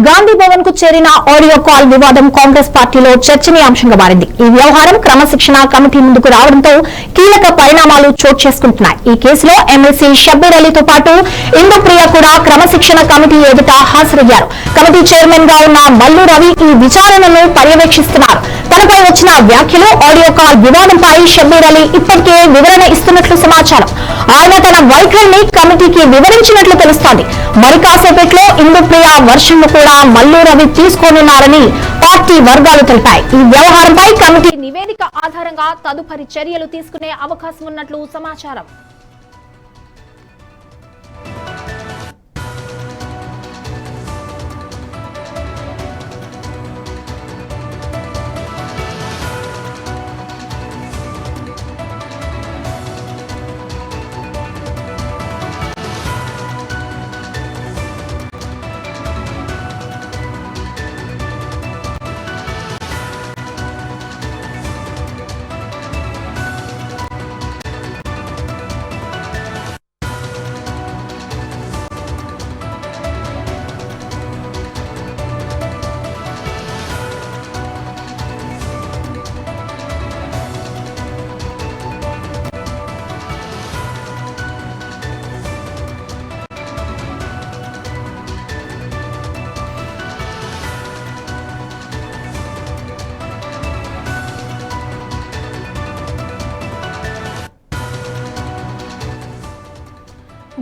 గాంధీ భవన్ కు చేరిన audio call వివాదం కాంగ్రెస్ పార్టీలో చర్చనీయాంశంగా మారింది. ఈ వ్యవహారం క్రమశిక్షణ కమిటీ ముందుకు రావడంతో కీలక పరిణామాలు చోటు చేసుకుంటున్నాయి. ఈ కేసులో ఎమ్మెల్సీ షబ్బీర్ అలీతో పాటు ఇందుప్రియ కూడా క్రమశిక్షణ కమిటీ ఎదుట హాజరయ్యారు. కమిటీ చైర్మన్ గా ఉన్న మల్లు రవి ఈ విచారణను పర్యవేక్షిస్తున్నారు. తనపై వచ్చిన వ్యాఖ్యలు, ఆడియో కాల్ వివాదంపై షబ్బీర్ అలీ ఇప్పటికే వివరణ ఇస్తున్నట్లు సమాచారం. ఆయన తన వైఖరిని కమిటీకి వివరించినట్లు తెలుస్తోంది. మరి కాసేపట్లో ఇందుప్రియ వర్షన్ ను కూడా మల్లు రవి తీసుకోనున్నారని పార్టీ వర్గాలు తెలిపాయి. ఈ వ్యవహారంపై కమిటీ నివేదిక ఆధారంగా తదుపరి చర్యలు తీసుకునే అవకాశం ఉన్నట్లు సమాచారం.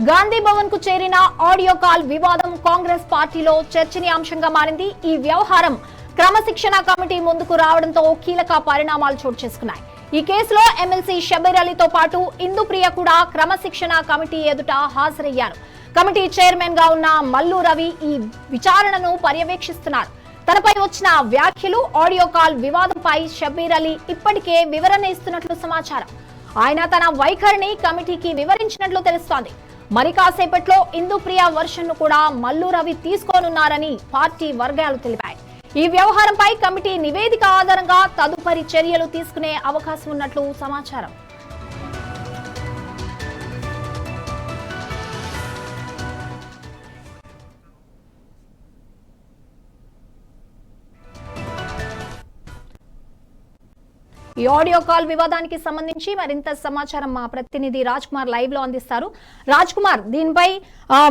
గాంధీ భవన్ కు చేరిన ఆడియో కాల్ వివాదం కాంగ్రెస్ పార్టీలో చర్చనీయాంశంగా మారింది. ఈ వ్యవహారం క్రమశిక్షణ కమిటీ ముందుకు రావడంతో కీలక పరిణామాలు చోటు చేసుకున్నాయి. ఈ కేసులో ఎమ్మెల్సీ షబ్బీర్ అలీతో పాటు ఇందుప్రియ కూడా క్రమశిక్షణ కమిటీ ఎదుట హాజరయ్యారు. కమిటీ చైర్మన్ గా ఉన్న మల్లు రవి ఈ విచారణను పర్యవేక్షిస్తున్నారు. తనపై వచ్చిన వ్యాఖ్యలు, ఆడియో కాల్ వివాదంపై షబ్బీర్ అలీ ఇప్పటికే వివరణ ఇస్తున్నట్లు సమాచారం. ఆయన తన వైఖరిని కమిటీకి వివరించినట్లు తెలుస్తోంది. మరి కాసేపట్లో ఇందుప్రియ వర్షన్ ను కూడా మల్లు రవి తీసుకోనున్నారని పార్టీ వర్గాలు తెలిపాయి. ఈ వ్యవహారంపై కమిటీ నివేదిక ఆధారంగా తదుపరి చర్యలు తీసుకునే అవకాశం ఉన్నట్లు సమాచారం. ఈ ఆడియో కాల్ వివాదానికి సంబంధించి మరింత సమాచారం మా ప్రతినిధి రాజ్ కుమార్ లైవ్ లో అందిస్తారు. రాజ్ కుమార్, దీనిపై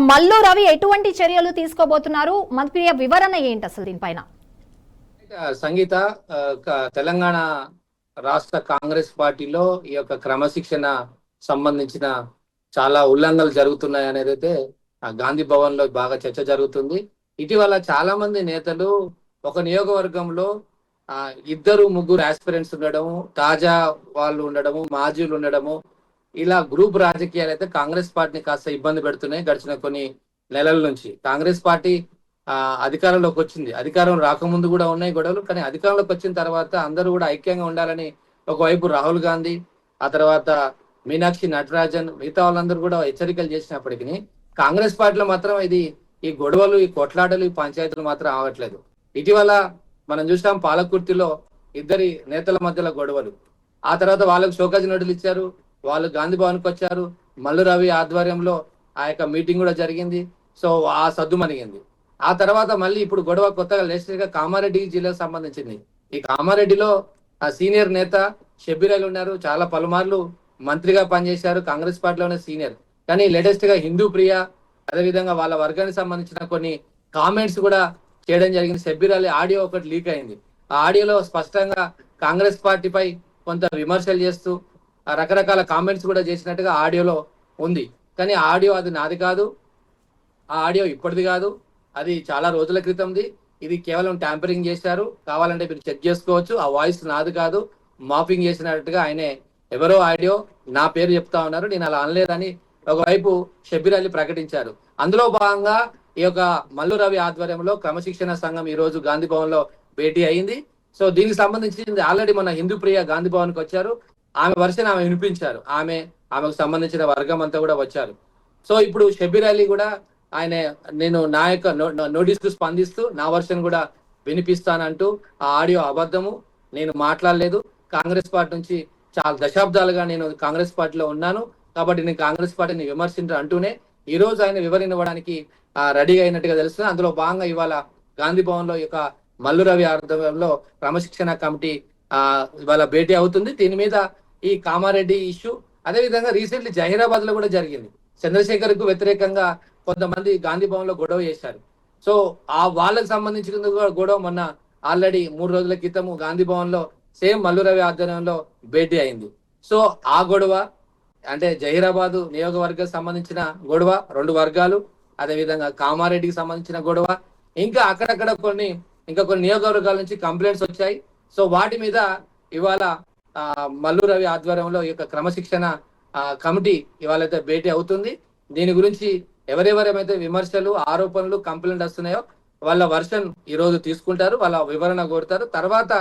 మల్లు రవి ఎటువంటి చర్యలు తీసుకోబోతున్నారు? మంత్రి వివరణ ఏంటి అసలు దీనిపైన? సంగీత, తెలంగాణ రాష్ట్ర కాంగ్రెస్ పార్టీలో ఈ యొక్క క్రమశిక్షణ సంబంధించిన చాలా ఉల్లంఘనలు జరుగుతున్నాయి అనేది అయితే గాంధీ భవన్ లో బాగా చర్చ జరుగుతుంది. ఇటీవల చాలా మంది నేతలు ఒక నియోజకవర్గంలో ఇద్దరు ముగ్గురు ఆస్పిరెంట్స్ ఉండడము, తాజా వాళ్ళు ఉండడము, మాజీలు ఉండడము, ఇలా గ్రూప్ రాజకీయాలు అయితే కాంగ్రెస్ పార్టీని కాస్త ఇబ్బంది పెడుతున్నాయి. గడిచిన కొన్ని నెలల నుంచి కాంగ్రెస్ పార్టీ అధికారంలోకి వచ్చింది. అధికారం రాకముందు కూడా ఉన్నాయి గొడవలు, కానీ అధికారంలోకి వచ్చిన తర్వాత అందరూ కూడా ఐక్యంగా ఉండాలని ఒకవైపు రాహుల్ గాంధీ, ఆ తర్వాత మీనాక్షి నటరాజన్, మిగతా వాళ్ళందరూ కూడా హెచ్చరికలు చేసినప్పటికీ కాంగ్రెస్ పార్టీలో మాత్రం ఈ గొడవలు, ఈ కొట్లాటలు, ఈ పంచాయతీలు మాత్రం ఆగట్లేదు. ఇటీవల మనం చూసాం పాలకుర్తిలో ఇద్దరి నేతల మధ్యలో గొడవలు. ఆ తర్వాత వాళ్ళకు షోకాజ్ నోటీసులు ఇచ్చారు. వాళ్ళు గాంధీ భవన్కి వచ్చారు. మల్లు రవి ఆధ్వర్యంలో ఆ యొక్క మీటింగ్ కూడా జరిగింది. సో ఆ సద్దు మనిగింది. ఆ తర్వాత మళ్ళీ ఇప్పుడు గొడవ కొత్తగా లేటెస్ట్ గా కామారెడ్డి జిల్లాకు సంబంధించింది. ఈ కామారెడ్డిలో ఆ సీనియర్ నేత షబ్బీర్ అలీ ఉన్నారు. చాలా పలుమార్లు మంత్రిగా పనిచేశారు, కాంగ్రెస్ పార్టీలోనే సీనియర్. కానీ లేటెస్ట్ గా హిందూ ప్రియ, అదేవిధంగా వాళ్ళ వర్గానికి సంబంధించిన కొన్ని కామెంట్స్ కూడా చేయడం జరిగింది. షబ్బీర్ అలీ ఆడియో ఒకటి లీక్ అయింది. ఆ ఆడియోలో స్పష్టంగా కాంగ్రెస్ పార్టీపై కొంత విమర్శలు చేస్తూ రకరకాల కామెంట్స్ కూడా చేసినట్టుగా ఆడియోలో ఉంది. కానీ ఆ ఆడియో అది నాది కాదు, ఆ ఆడియో ఇప్పటిది కాదు, అది చాలా రోజుల క్రితంది. ఇది కేవలం ట్యాంపరింగ్ చేశారు, కావాలంటే మీరు చెక్ చేసుకోవచ్చు. ఆ వాయిస్ నాది కాదు, మాఫింగ్ చేసినట్టుగా ఆయనే ఎవరో ఆడియో నా పేరు చెప్తా ఉన్నారు, నేను అలా అనలేదని ఒకవైపు షబ్బీర్ అలీ ప్రకటించారు. అందులో భాగంగా ఈ యొక్క మల్లు రవి ఆధ్వర్యంలో క్రమశిక్షణ సంఘం ఈ రోజు గాంధీ భవన్ లో భేటీ అయింది. సో దీనికి సంబంధించి ఆల్రెడీ మన హిందూ ప్రియ గాంధీ భవన్ కి వచ్చారు. ఆమె వర్షన్ ఆమె వినిపించారు. ఆమెకు సంబంధించిన వర్గం అంతా కూడా వచ్చారు. సో ఇప్పుడు షబ్బీర్ అలీ కూడా నేను నా యొక్క నోటీస్ కు స్పందిస్తూ నా వర్షన్ కూడా వినిపిస్తానంటూ ఆ ఆడియో అబద్ధము, నేను మాట్లాడలేదు, కాంగ్రెస్ పార్టీ నుంచి చాలా దశాబ్దాలుగా నేను కాంగ్రెస్ పార్టీలో ఉన్నాను, కాబట్టి నేను కాంగ్రెస్ పార్టీని విమర్శించ అంటూనే ఈ రోజు ఆయన వివరణ ఇవ్వడానికి రెడీ అయినట్టుగా తెలుస్తుంది. అందులో భాగంగా ఇవాళ గాంధీ భవన్ లో ఈ యొక్క మల్లు రవి ఆధ్వర్యంలో క్రమశిక్షణ కమిటీ ఇవాళ భేటీ అవుతుంది. దీని మీద ఈ కామారెడ్డి ఇష్యూ, అదే విధంగా రీసెంట్లీ జహీరాబాద్ లో కూడా జరిగింది. చంద్రశేఖర్ కు వ్యతిరేకంగా కొంతమంది గాంధీ భవన్ లో గొడవ చేశారు. సో వాళ్ళకి సంబంధించిన గొడవ మొన్న ఆల్రెడీ 3 రోజుల క్రితము గాంధీ భవన్ లో సేమ్ మల్లు రవి ఆధ్వర్యంలో భేటీ అయింది. సో ఆ గొడవ అంటే జహీరాబాద్ నియోజకవర్గానికి సంబంధించిన గొడవ, 2 వర్గాలు, అదే విధంగా కామారెడ్డికి సంబంధించిన గొడవ, ఇంకా అక్కడక్కడ కొన్ని నియోజకవర్గాల నుంచి కంప్లైంట్స్ వచ్చాయి. సో వాటి మీద ఇవాళ మల్లు రవి ఆధ్వర్యంలో ఈ యొక్క క్రమశిక్షణ కమిటీ ఇవాళైతే భేటీ అవుతుంది. దీని గురించి ఎవరెవరేమైతే విమర్శలు, ఆరోపణలు, కంప్లైంట్ వస్తున్నాయో వాళ్ళ వర్షన్ ఈ రోజు తీసుకుంటారు, వాళ్ళ వివరణ కోరుతారు. తర్వాత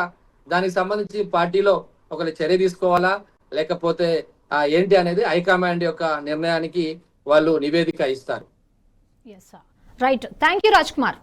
దానికి సంబంధించి పార్టీలో ఒకరి చర్య తీసుకోవాలా లేకపోతే ఏంటి అనేది హైకమాండ్ యొక్క నిర్ణయానికి వాళ్ళు నివేదిక ఇస్తారు. Right, thank you Raj Kumar.